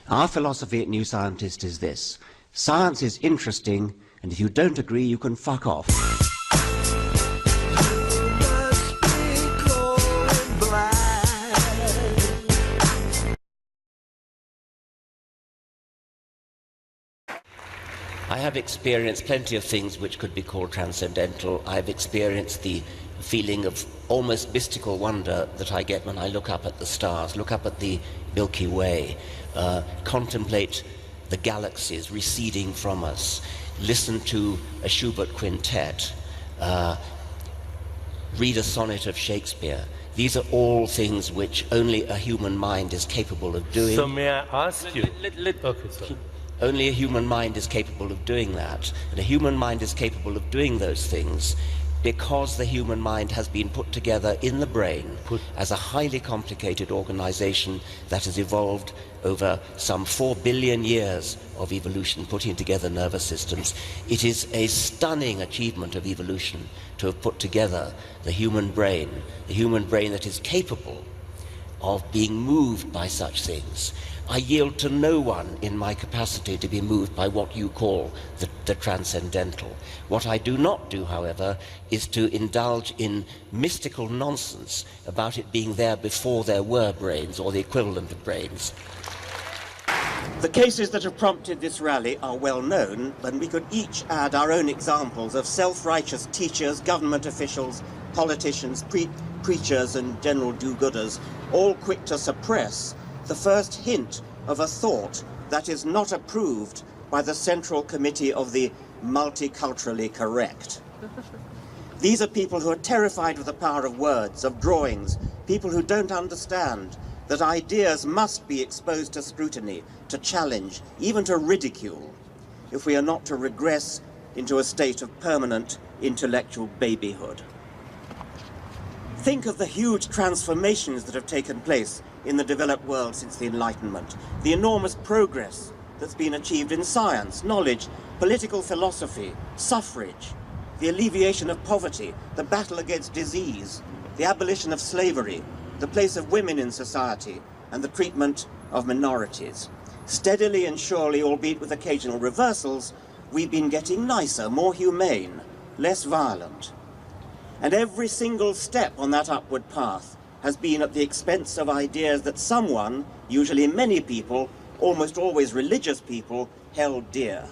Our philosophy at New Scientist is this: science is interesting, and if you don't agree, you can fuck off. I have experienced plenty of things which could be called transcendental. I've experienced the feeling of almost mystical wonder that I get when I look up at the stars, look up at the Milky Way, contemplate the galaxies receding from us, listen to a Schubert quintet, read a sonnet of Shakespeare. These are all things which only a human mind is capable of doing. So may I ask you? Okay, sorry. Only a human mind is capable of doing that. And a human mind is capable of doing those things because the human mind has been put together in the brain as a highly complicated organization that has evolved over some 4 billion years of evolution, putting together nervous systems. It is a stunning achievement of evolution to have put together the human brain that is capable of being moved by such things. I yield to no one in my capacity to be moved by what you call the transcendental. What I do not do, however, is to indulge in mystical nonsense about it being there before there were brains, or the equivalent of brains. The cases that have prompted this rally are well known, and we could each add our own examples of self-righteous teachers, government officials, politicians, preachers and general do-gooders, all quick to suppress the first hint of a thought that is not approved by the Central Committee of the Multiculturally Correct. These are people who are terrified of the power of words, of drawings, people who don't understand that ideas must be exposed to scrutiny, to challenge, even to ridicule, if we are not to regress into a state of permanent intellectual babyhood. Think of the huge transformations that have taken place in the developed world since the Enlightenment, the enormous progress that's been achieved in science, knowledge, political philosophy, suffrage, the alleviation of poverty, the battle against disease, the abolition of slavery, the place of women in society, and the treatment of minorities. Steadily and surely, albeit with occasional reversals, we've been getting nicer, more humane, less violent. And every single step on that upward path has been at the expense of ideas that someone, usually many people, almost always religious people, held dear.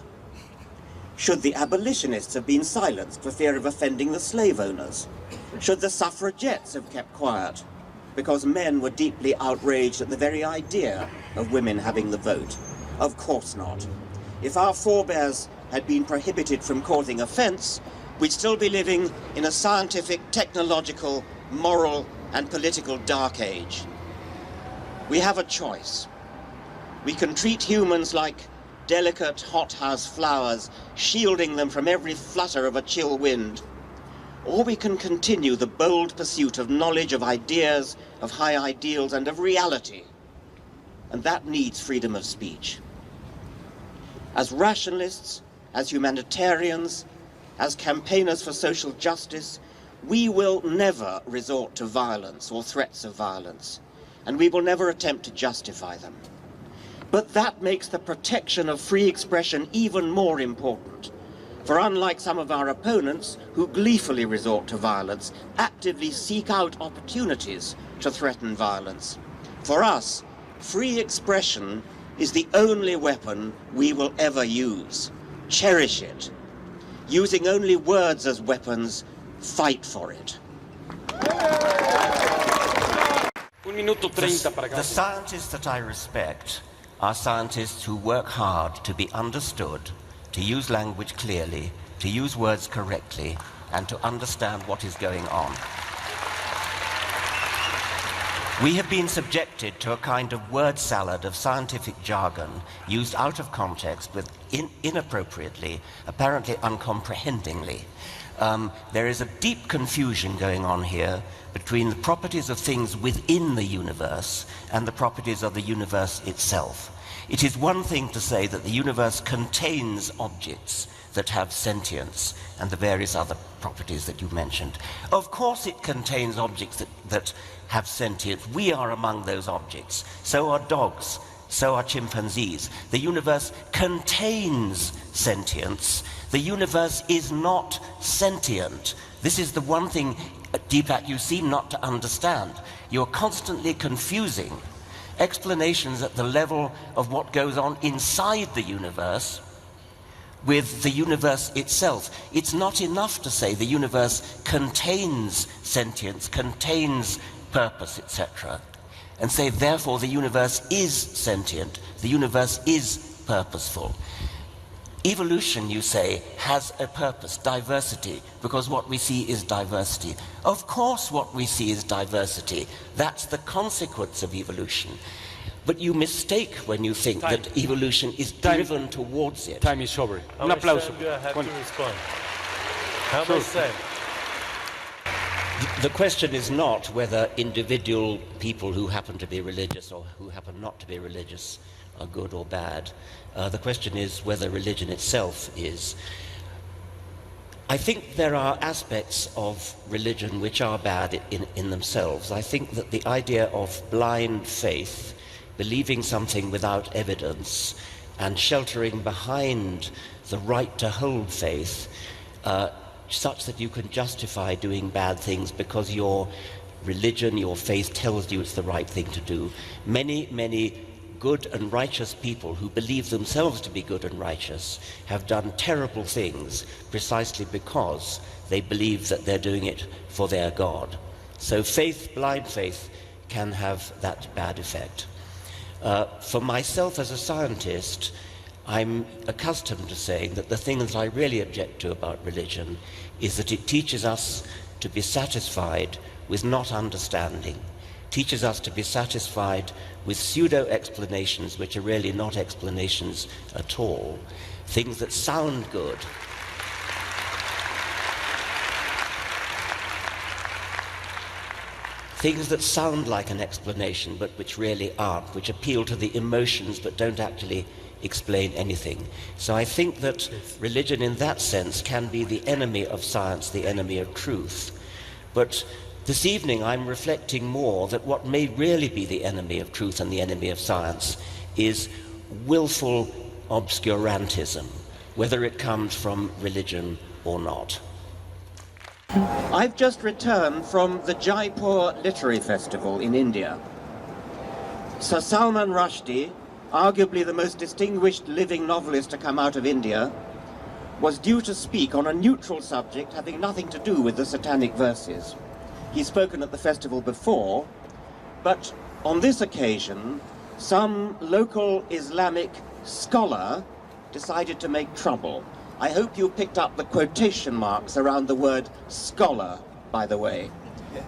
Should the abolitionists have been silenced for fear of offending the slave owners? Should the suffragettes have kept quiet because men were deeply outraged at the very idea of women having the vote? Of course not. If our forebears had been prohibited from causing offense, we'd still be living in a scientific, technological, moral, and political dark age. We have a choice. We can treat humans like delicate hothouse flowers, shielding them from every flutter of a chill wind. Or we can continue the bold pursuit of knowledge, of ideas, of high ideals, and of reality. And that needs freedom of speech. As rationalists, as humanitarians, as campaigners for social justice, we will never resort to violence or threats of violence, and we will never attempt to justify them. But that makes the protection of free expression even more important. For unlike some of our opponents who gleefully resort to violence, actively seek out opportunities to threaten violence, for us, free expression is the only weapon we will ever use. Cherish it. Using only words as weapons, fight for it. The scientists that I respect are scientists who work hard to be understood, to use language clearly, to use words correctly, and to understand what is going on. We have been subjected to a kind of word salad of scientific jargon used out of context with inappropriately, apparently uncomprehendingly. There is a deep confusion going on here between the properties of things within the universe and the properties of the universe itself. It is one thing to say that the universe contains objects that have sentience and the various other properties that you mentioned. Of course it contains objects that have sentience. We are among those objects. So are dogs. So are chimpanzees. The universe contains sentience. The universe is not sentient. This is the one thing, Deepak, you seem not to understand. You're constantly confusing explanations at the level of what goes on inside the universe with the universe itself. It's not enough to say the universe contains sentience, contains purpose, etc., and say, therefore, the universe is sentient, the universe is purposeful. Evolution, you say, has a purpose, diversity, because what we see is diversity. Of course what we see is diversity. That's the consequence of evolution. But you mistake when you think that evolution is driven towards it. Time is over. How Un much applauso. time do I have to respond? How much time? The question is not whether individual people who happen to be religious or who happen not to be religious are good or bad. The question is whether religion itself is. I think there are aspects of religion which are bad in themselves. I think that the idea of blind faith, believing something without evidence, and sheltering behind the right to hold faith, such that you can justify doing bad things because your religion, your faith tells you it's the right thing to do. Many good and righteous people who believe themselves to be good and righteous have done terrible things precisely because they believe that they're doing it for their God. So faith, blind faith, can have that bad effect. For myself as a scientist, I'm accustomed to saying that the thing that I really object to about religion is that it teaches us to be satisfied with not understanding, teaches us to be satisfied with pseudo-explanations which are really not explanations at all, things that sound good. Things that sound like an explanation but which really aren't, which appeal to the emotions but don't actually explain anything. So I think that religion in that sense can be the enemy of science, the enemy of truth. But this evening I'm reflecting more that what may really be the enemy of truth and the enemy of science is willful obscurantism, whether it comes from religion or not. I've just returned from the Jaipur Literary Festival in India. Sir Salman Rushdie, arguably the most distinguished living novelist to come out of India, was due to speak on a neutral subject having nothing to do with the satanic verses. He's spoken at the festival before, but on this occasion, some local Islamic scholar decided to make trouble. I hope you picked up the quotation marks around the word scholar, by the way.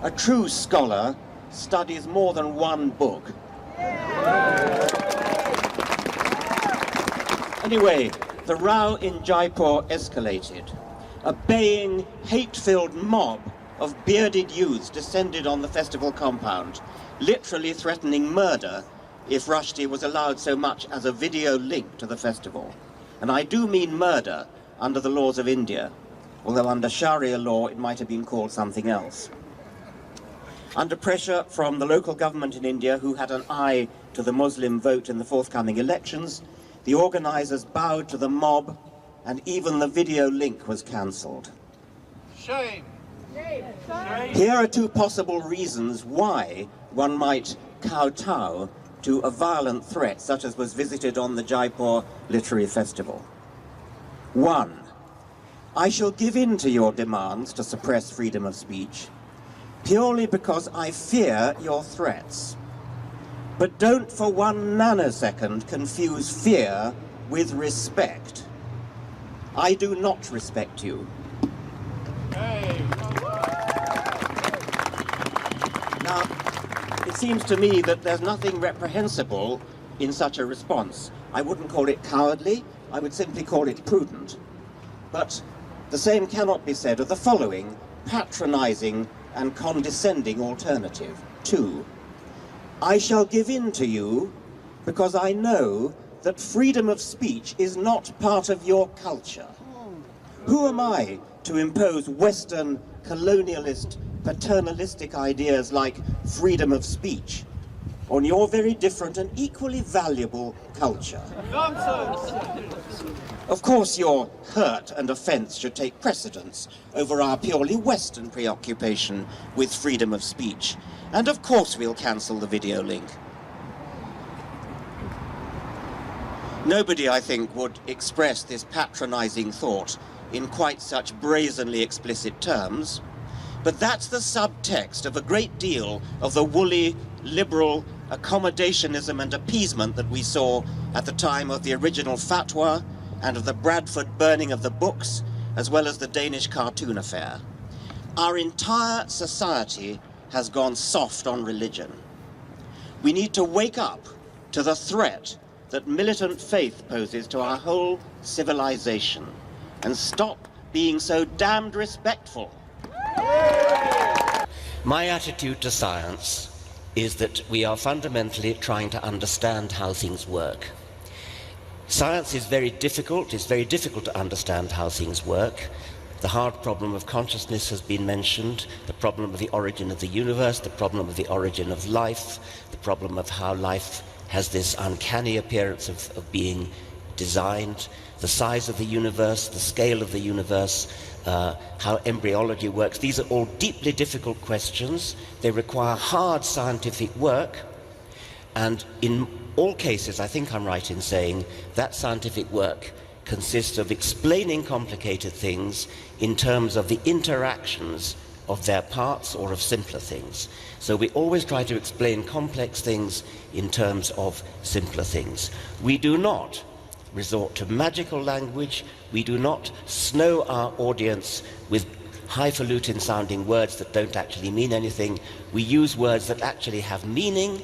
A true scholar studies more than one book. Anyway, the row in Jaipur escalated. A baying, hate-filled mob of bearded youths descended on the festival compound, literally threatening murder if Rushdie was allowed so much as a video link to the festival. And I do mean murder under the laws of India, although under Sharia law it might have been called something else. Under pressure from the local government in India, who had an eye to the Muslim vote in the forthcoming elections, the organizers bowed to the mob, and even the video link was cancelled. Shame! Here are two possible reasons why one might kowtow to a violent threat such as was visited on the Jaipur Literary Festival. 1. I shall give in to your demands to suppress freedom of speech purely because I fear your threats. But don't for 1 nanosecond confuse fear with respect. I do not respect you. Now, it seems to me that there's nothing reprehensible in such a response. I wouldn't call it cowardly, I would simply call it prudent. But the same cannot be said of the following patronizing and condescending alternative. 2. I shall give in to you because I know that freedom of speech is not part of your culture. Who am I to impose Western colonialist, paternalistic ideas like freedom of speech? on your very different and equally valuable culture. Nonsense! Of course, your hurt and offence should take precedence over our purely Western preoccupation with freedom of speech. And of course we'll cancel the video link. Nobody, I think, would express this patronizing thought in quite such brazenly explicit terms, but that's the subtext of a great deal of the woolly, liberal accommodationism and appeasement that we saw at the time of the original fatwa and of the Bradford burning of the books, as well as the Danish cartoon affair. Our entire society has gone soft on religion. We need to wake up to the threat that militant faith poses to our whole civilization and stop being so damned respectful. My attitude to science is that we are fundamentally trying to understand how things work. Science is very difficult. It's very difficult to understand how things work. The hard problem of consciousness has been mentioned, the problem of the origin of the universe, the problem of the origin of life, the problem of how life has this uncanny appearance of being designed, the size of the universe, the scale of the universe, how embryology works. These are all deeply difficult questions. They require hard scientific work, and in all cases, I think I'm right in saying that scientific work consists of explaining complicated things in terms of the interactions of their parts or of simpler things. So we always try to explain complex things in terms of simpler things. We do not resort to magical language. We do not snow our audience with highfalutin sounding words that don't actually mean anything. We use words that actually have meaning.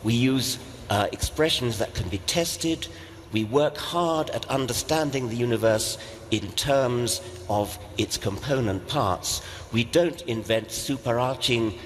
We use expressions that can be tested. We work hard at understanding the universe in terms of its component parts. We don't invent superarching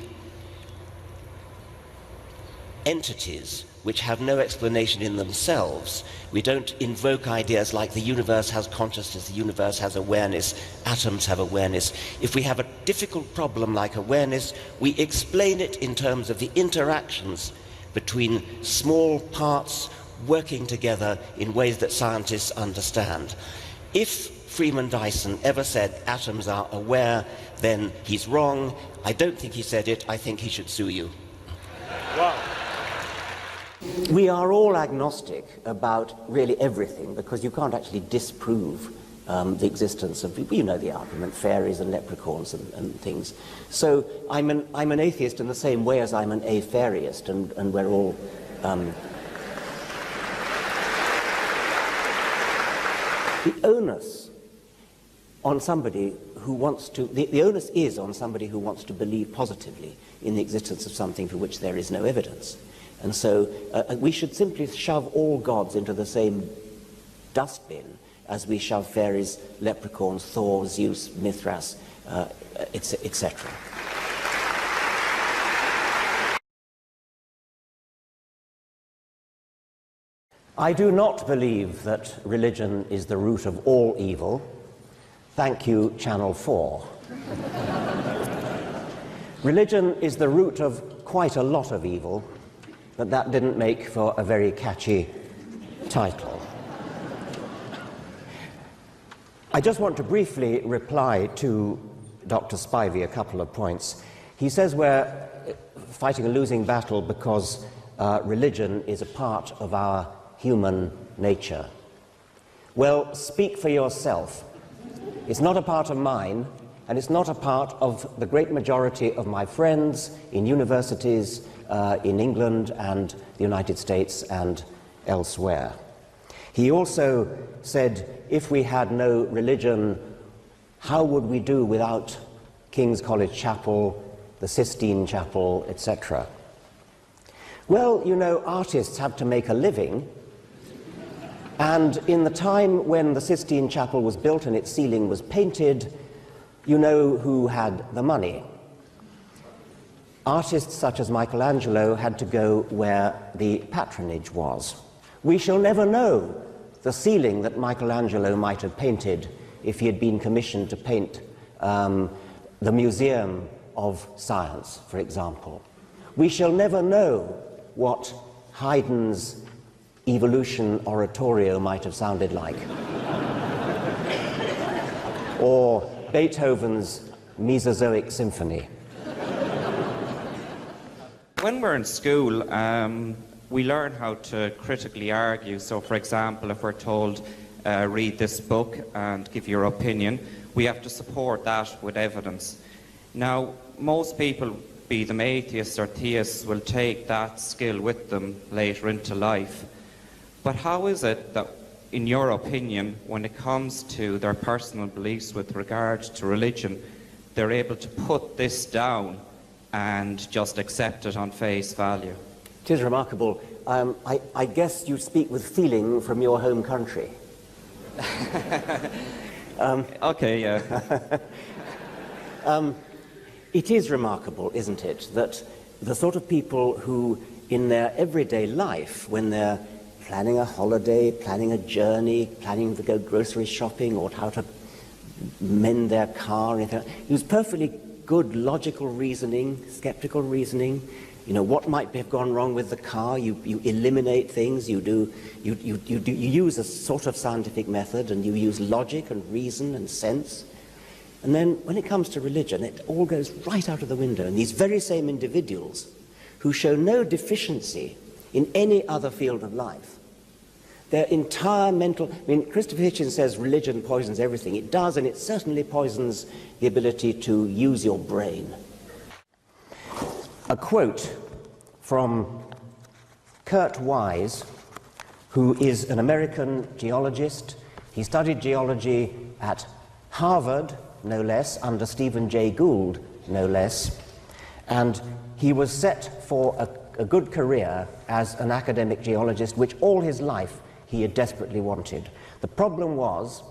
entities which have no explanation in themselves. We don't invoke ideas like the universe has consciousness, the universe has awareness, atoms have awareness. If we have a difficult problem like awareness, we explain it in terms of the interactions between small parts working together in ways that scientists understand. If Freeman Dyson ever said atoms are aware, then he's wrong. I don't think he said it. I think he should sue you. Wow. We are all agnostic about really everything, because you can't actually disprove the existence of, you know the argument, fairies and leprechauns and things. So I'm an atheist in the same way as I'm an afairist, and we're all... The onus on somebody who wants to... The onus is on somebody who wants to believe positively in the existence of something for which there is no evidence. And so we should simply shove all gods into the same dustbin as we shove fairies, leprechauns, Thor, Zeus, Mithras, etc. I do not believe that religion is the root of all evil. Thank you, Channel 4. Religion is the root of quite a lot of evil, but that didn't make for a very catchy title. I just want to briefly reply to Dr. Spivey a couple of points. He says we're fighting a losing battle because religion is a part of our human nature. Well, speak for yourself. It's not a part of mine, and it's not a part of the great majority of my friends in universities in England and the United States and elsewhere. He also said, if we had no religion, how would we do without King's College Chapel, the Sistine Chapel, etc.? Well, you know, artists have to make a living, and in the time when the Sistine Chapel was built and its ceiling was painted, you know who had the money. Artists such as Michelangelo had to go where the patronage was. We shall never know the ceiling that Michelangelo might have painted if he had been commissioned to paint the Museum of Science, for example. We shall never know what Haydn's Evolution oratorio might have sounded like, or Beethoven's Mesozoic Symphony. When we're in school, we learn how to critically argue. So, for example, if we're told, read this book and give your opinion, we have to support that with evidence. Now, most people, be them atheists or theists, will take that skill with them later into life. But how is it that, in your opinion, when it comes to their personal beliefs with regard to religion, they're able to put this down and just accept it on face value? It is remarkable. I guess you speak with feeling from your home country. Okay, yeah. It is remarkable, isn't it, that the sort of people who, in their everyday life, when they're planning a holiday, planning a journey, planning to go grocery shopping, or how to mend their car, use perfectly good logical reasoning, skeptical reasoning. You know, what might have gone wrong with the car? You eliminate things. You use a sort of scientific method, and you use logic and reason and sense. And then, when it comes to religion, it all goes right out of the window. And these very same individuals, who show no deficiency in any other field of life, their entire mental... I mean, Christopher Hitchens says religion poisons everything. It does, and it certainly poisons the ability to use your brain. A quote from Kurt Wise, who is an American geologist. He studied geology at Harvard, no less, under Stephen Jay Gould, no less, and he was set for a good career as an academic geologist, which all his life he had desperately wanted. The problem was,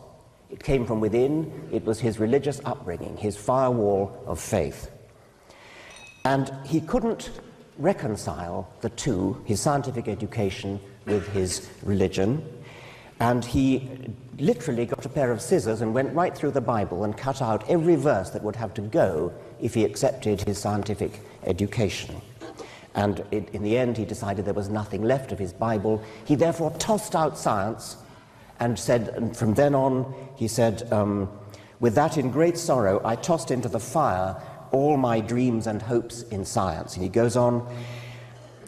it came from within. It was his religious upbringing, his firewall of faith. And he couldn't reconcile the two, his scientific education with his religion, and he literally got a pair of scissors and went right through the Bible and cut out every verse that would have to go if he accepted his scientific education. And in the end, he decided there was nothing left of his Bible. He therefore tossed out science and said, and from then on, he said, with that in great sorrow, I tossed into the fire all my dreams and hopes in science. And he goes on,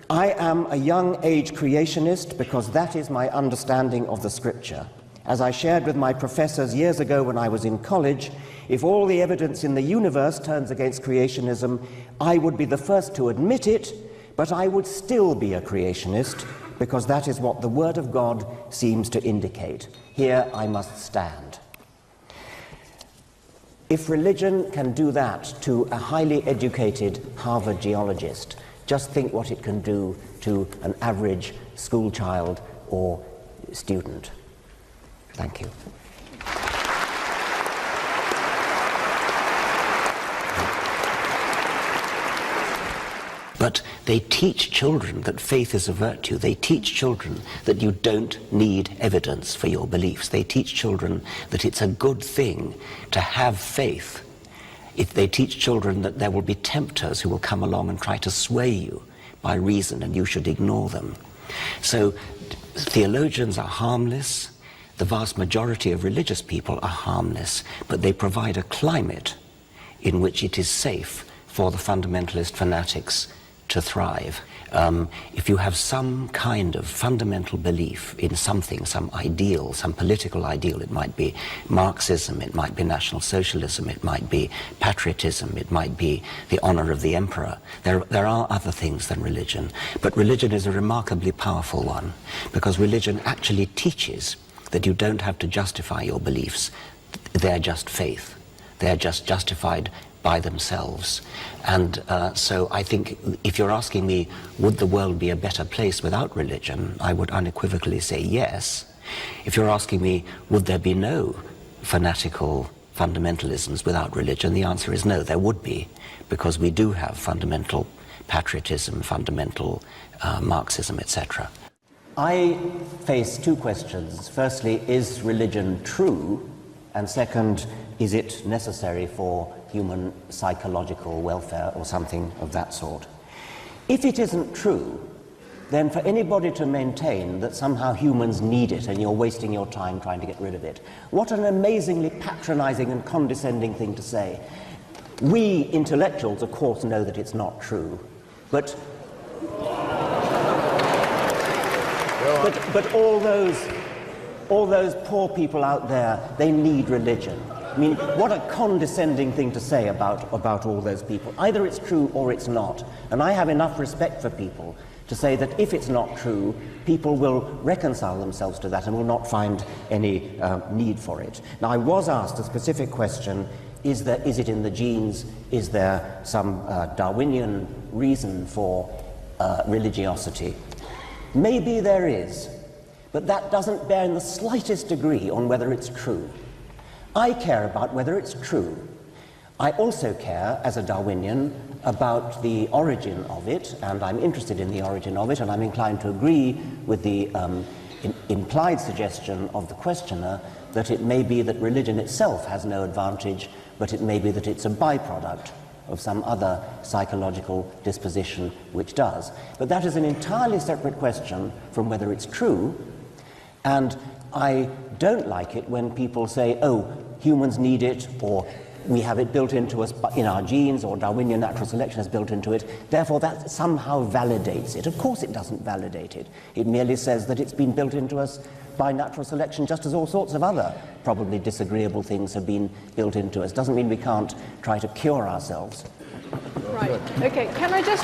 I am a young age creationist because that is my understanding of the scripture. As I shared with my professors years ago when I was in college, if all the evidence in the universe turns against creationism, I would be the first to admit it, but I would still be a creationist because that is what the Word of God seems to indicate. Here I must stand. If religion can do that to a highly educated Harvard geologist, just think what it can do to an average school child or student. Thank you. But they teach children that faith is a virtue. They teach children that you don't need evidence for your beliefs. They teach children that it's a good thing to have faith. If they teach children that there will be tempters who will come along and try to sway you by reason, and you should ignore them. So theologians are harmless. The vast majority of religious people are harmless, but they provide a climate in which it is safe for the fundamentalist fanatics to thrive. If you have some kind of fundamental belief in something, some ideal, some political ideal, it might be Marxism, it might be National Socialism, it might be patriotism, it might be the honor of the emperor. There are other things than religion, but religion is a remarkably powerful one, because religion actually teaches that you don't have to justify your beliefs. They're just faith. They're just justified by themselves. And so I think if you're asking me, would the world be a better place without religion, I would unequivocally say yes. If you're asking me, would there be no fanatical fundamentalisms without religion, the answer is no, there would be, because we do have fundamental patriotism, fundamental Marxism, etc. I face two questions. Firstly, is religion true? And second, is it necessary for human psychological welfare or something of that sort? If it isn't true, than for anybody to maintain that somehow humans need it and you're wasting your time trying to get rid of it. What an amazingly patronizing and condescending thing to say. We intellectuals, of course, know that it's not true, but all those poor people out there, they need religion. I mean, what a condescending thing to say about all those people. Either it's true or it's not. And I have enough respect for people to say that if it's not true, people will reconcile themselves to that and will not find any need for it. Now, I was asked a specific question, is it in the genes? Is there some Darwinian reason for religiosity? Maybe there is, but that doesn't bear in the slightest degree on whether it's true. I care about whether it's true. I also care, as a Darwinian, about the origin of it, and I'm interested in the origin of it, and I'm inclined to agree with the implied suggestion of the questioner that it may be that religion itself has no advantage, but it may be that it's a byproduct of some other psychological disposition which does. But that is an entirely separate question from whether it's true, and I don't like it when people say, oh, humans need it, or we have it built into us in our genes, or Darwinian natural selection has built into it, therefore that somehow validates it. Of course it doesn't validate it. It merely says that it's been built into us by natural selection, just as all sorts of other probably disagreeable things have been built into us. Doesn't mean we can't try to cure ourselves. Right. Okay, can I just...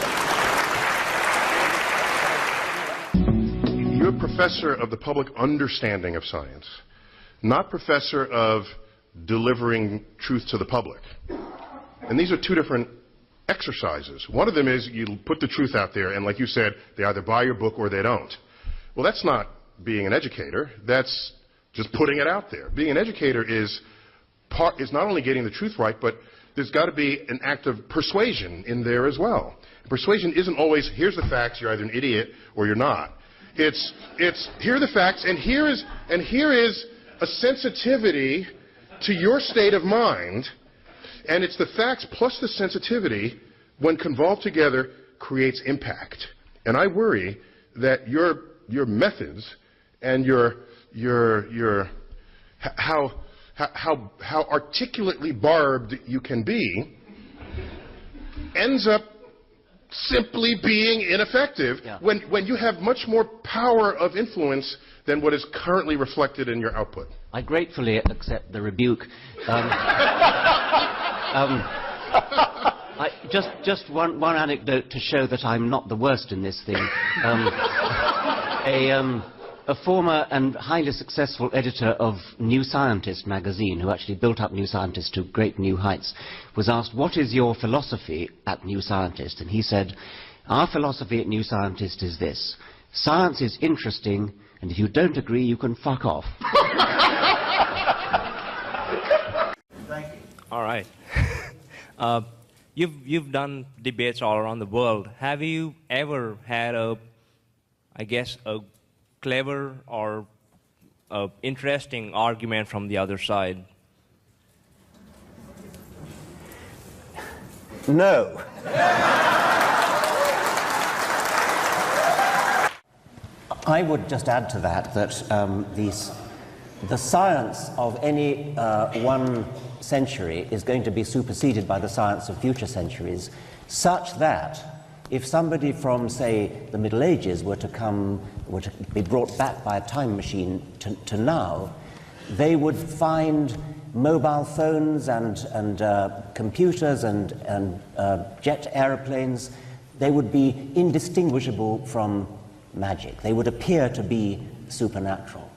You're a professor of the public understanding of science, not professor of delivering truth to the public. And these are two different exercises. One of them is you put the truth out there, and like you said, they either buy your book or they don't. Well, that's not being an educator. That's just putting it out there. Being an educator is not only getting the truth right, but there's got to be an act of persuasion in there as well. Persuasion isn't always, here's the facts, you're either an idiot or you're not. It's here are the facts, and here is a sensitivity to your state of mind, and it's the facts plus the sensitivity, when convolved together, creates impact. And I worry that your methods and how articulately barbed you can be ends up simply being ineffective, yeah, when you have much more power of influence than what is currently reflected in your output. I gratefully accept the rebuke. Just one anecdote to show that I'm not the worst in this thing. A former and highly successful editor of New Scientist magazine, who actually built up New Scientist to great new heights, was asked, what is your philosophy at New Scientist? And he said, our philosophy at New Scientist is this: science is interesting, and if you don't agree, you can fuck off. Thank you. All right. You've done debates all around the world. Have you ever had a clever or interesting argument from the other side? No. I would just add to that the science of any one century is going to be superseded by the science of future centuries, such that if somebody from, say, the Middle Ages were to be brought back by a time machine to now, they would find mobile phones and computers and jet airplanes. They would be indistinguishable from magic. They would appear to be supernatural.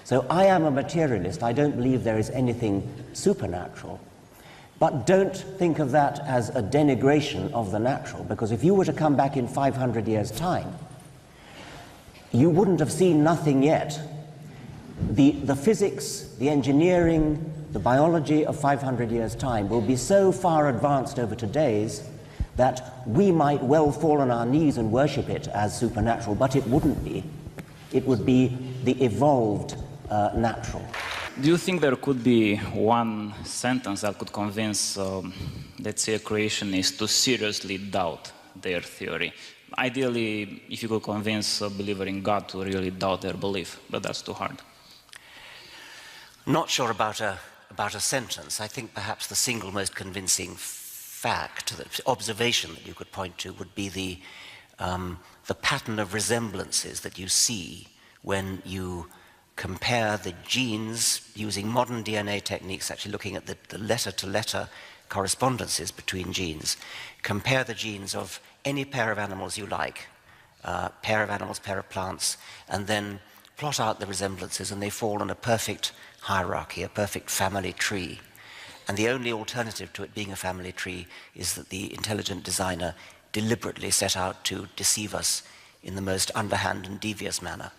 So I am a materialist. I don't believe there is anything supernatural. But don't think of that as a denigration of the natural, because if you were to come back in 500 years' time, you wouldn't have seen nothing yet. The physics, the engineering, the biology of 500 years' time will be so far advanced over today's that we might well fall on our knees and worship it as supernatural, but it wouldn't be. It would be the evolved natural. Do you think there could be one sentence that could convince, let's say, a creationist to seriously doubt their theory? ideally, if you could convince a believer in God to really doubt their belief, but that's too hard. Not sure about a sentence. I think perhaps the single most convincing fact, the observation that you could point to, would be the pattern of resemblances that you see when you compare the genes using modern DNA techniques, actually looking at the letter-to-letter correspondences between genes. Compare the genes of any pair of animals you like, pair of animals, pair of plants, and then plot out the resemblances, and they fall in a perfect hierarchy, a perfect family tree. And the only alternative to it being a family tree is that the intelligent designer deliberately set out to deceive us in the most underhand and devious manner.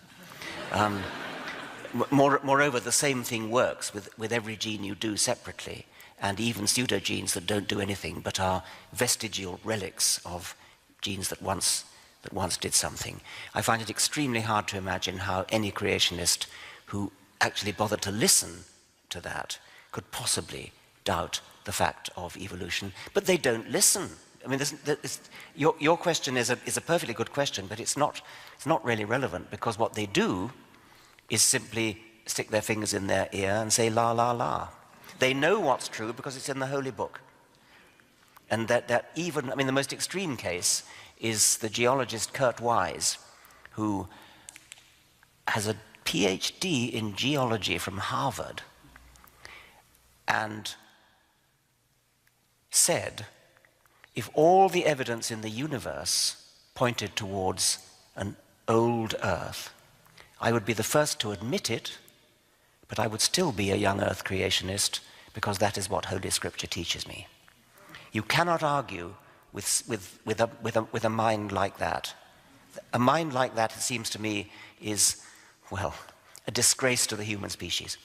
Moreover, the same thing works with every gene you do separately, and even pseudogenes that don't do anything but are vestigial relics of genes that once did something. I find it extremely hard to imagine how any creationist who actually bothered to listen to that could possibly doubt the fact of evolution. But they don't listen. I mean, your question is a perfectly good question, but it's not really relevant, because what they do is simply stick their fingers in their ear and say la la la. They know what's true because it's in the holy book. And that even, I mean, the most extreme case is the geologist Kurt Wise, who has a PhD in geology from Harvard, and said, if all the evidence in the universe pointed towards an old Earth, I would be the first to admit it, but I would still be a young Earth creationist, because that is what Holy Scripture teaches me. You cannot argue with a mind like that. A mind like that, it seems to me, is, well, a disgrace to the human species.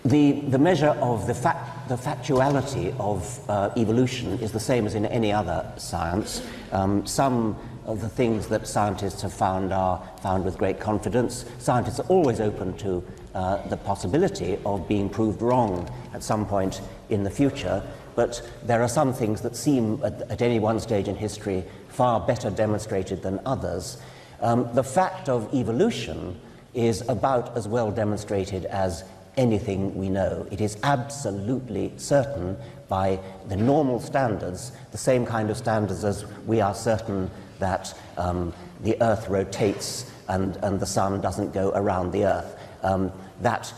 The measure of the factuality of evolution is the same as in any other science. Some of the things that scientists have found are found with great confidence. Scientists are always open to the possibility of being proved wrong at some point in the future, but there are some things that seem at any one stage in history far better demonstrated than others. The fact of evolution is about as well demonstrated as anything we know. It is absolutely certain by the normal standards, the same kind of standards as we are certain that the Earth rotates and the Sun doesn't go around the Earth. That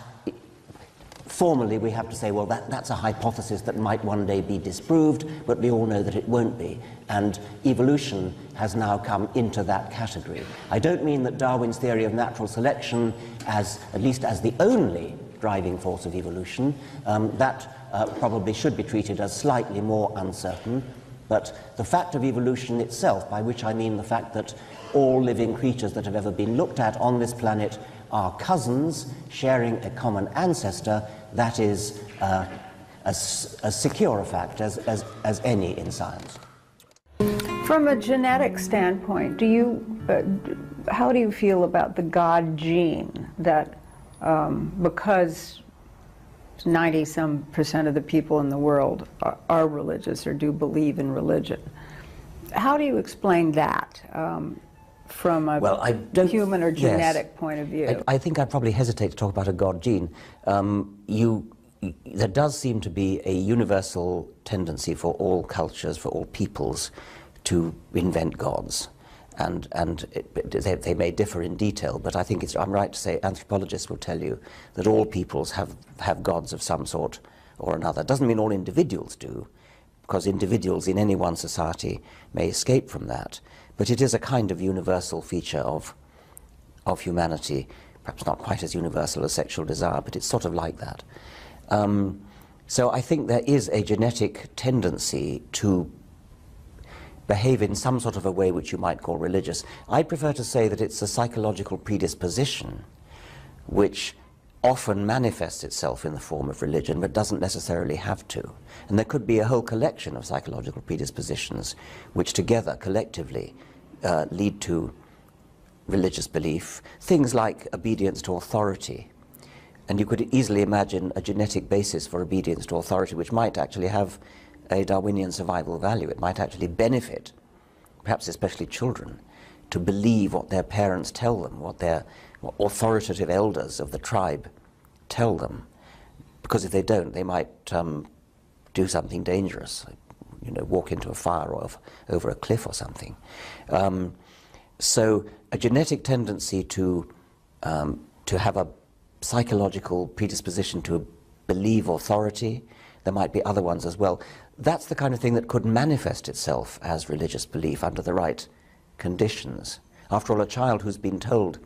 formally we have to say, well, that's a hypothesis that might one day be disproved, but we all know that it won't be. And evolution has now come into that category. I don't mean that Darwin's theory of natural selection, at least as the only driving force of evolution, that probably should be treated as slightly more uncertain. But the fact of evolution itself, by which I mean the fact that all living creatures that have ever been looked at on this planet are cousins sharing a common ancestor, that is as secure a fact as any in science. From a genetic standpoint, how do you feel about the God gene, that because 90-some% of the people in the world are religious or do believe in religion? How do you explain that from a human or genetic point of view? I think I'd probably hesitate to talk about a God gene. There does seem to be a universal tendency for all cultures, for all peoples, to invent gods. And they may differ in detail, but I think I'm right to say anthropologists will tell you that all peoples have gods of some sort or another. It doesn't mean all individuals do, because individuals in any one society may escape from that. But it is a kind of universal feature of humanity, perhaps not quite as universal as sexual desire, but it's sort of like that. So I think there is a genetic tendency to behave in some sort of a way which you might call religious. I prefer to say that it's a psychological predisposition which often manifests itself in the form of religion, but doesn't necessarily have to. And there could be a whole collection of psychological predispositions which together, collectively, lead to religious belief. Things like obedience to authority. And you could easily imagine a genetic basis for obedience to authority which might actually have a Darwinian survival value. It might actually benefit, perhaps especially children, to believe what their parents tell them, what authoritative elders of the tribe tell them. Because if they don't, they might do something dangerous, you know, walk into a fire or over a cliff or something. So a genetic tendency to have a psychological predisposition to believe authority, there might be other ones as well. That's the kind of thing that could manifest itself as religious belief under the right conditions. After all, a child who's been told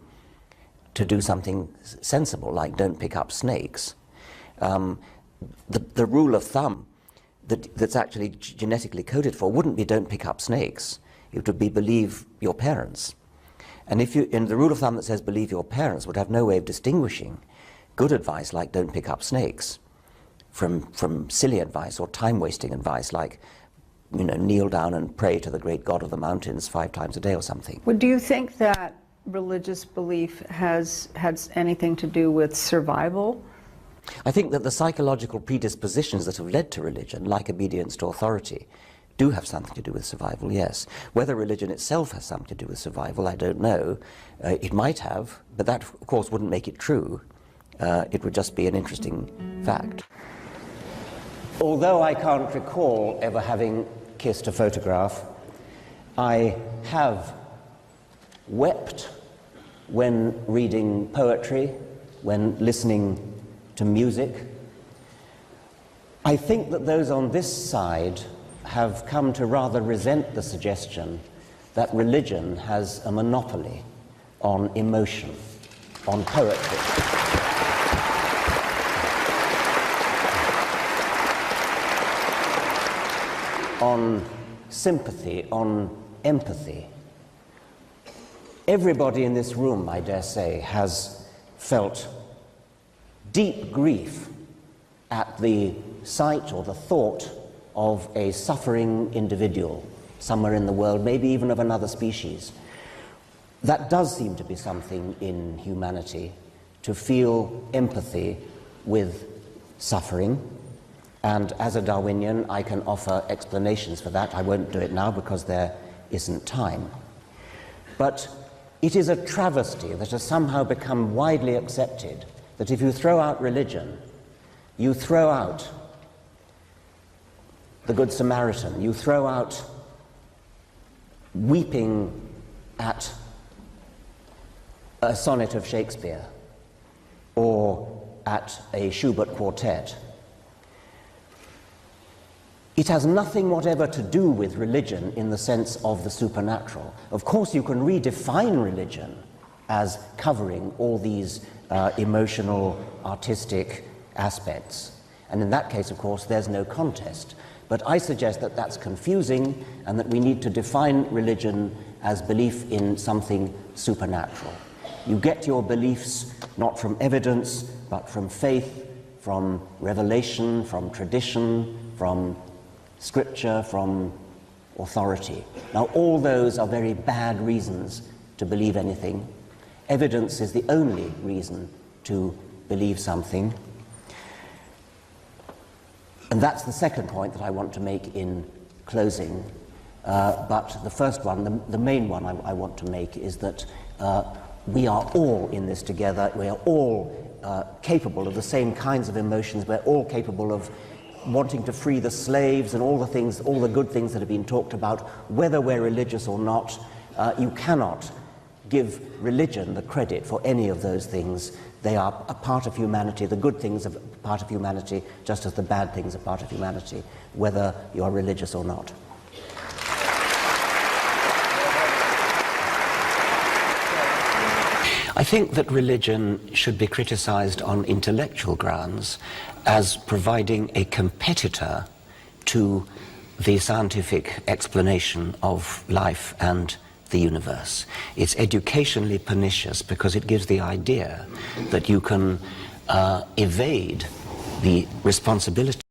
to do something sensible, like don't pick up snakes, the rule of thumb that's actually genetically coded for wouldn't be don't pick up snakes. It would be believe your parents. And the rule of thumb that says believe your parents would have no way of distinguishing good advice like don't pick up snakes from silly advice or time-wasting advice like, you know, kneel down and pray to the great God of the mountains 5 times a day or something. Well, do you think that religious belief has anything to do with survival? I think that the psychological predispositions that have led to religion, like obedience to authority, do have something to do with survival, yes. Whether religion itself has something to do with survival, I don't know. It might have, but that, of course, wouldn't make it true. It would just be an interesting fact. Although I can't recall ever having kissed a photograph, I have wept when reading poetry, when listening to music. I think that those on this side have come to rather resent the suggestion that religion has a monopoly on emotion, on poetry. On sympathy, on empathy. Everybody in this room, I dare say, has felt deep grief at the sight or the thought of a suffering individual somewhere in the world, maybe even of another species. That does seem to be something in humanity, to feel empathy with suffering. And as a Darwinian, I can offer explanations for that. I won't do it now because there isn't time. But it is a travesty that has somehow become widely accepted that if you throw out religion, you throw out the Good Samaritan, you throw out weeping at a sonnet of Shakespeare or at a Schubert quartet. It has nothing whatever to do with religion in the sense of the supernatural. Of course, you can redefine religion as covering all these emotional, artistic aspects. And in that case, of course, there's no contest. But I suggest that that's confusing and that we need to define religion as belief in something supernatural. You get your beliefs not from evidence, but from faith, from revelation, from tradition, from scripture, from authority. Now, all those are very bad reasons to believe anything. Evidence is the only reason to believe something. And that's the second point that I want to make in closing. But the first one, the main one I want to make is that we are all in this together. We are all capable of the same kinds of emotions. We're all capable of wanting to free the slaves and all the things, all the good things that have been talked about, whether we're religious or not. You cannot give religion the credit for any of those things. They are a part of humanity. The good things are part of humanity, just as the bad things are part of humanity, whether you are religious or not. I think that religion should be criticized on intellectual grounds as providing a competitor to the scientific explanation of life and the universe. It's educationally pernicious because it gives the idea that you can evade the responsibility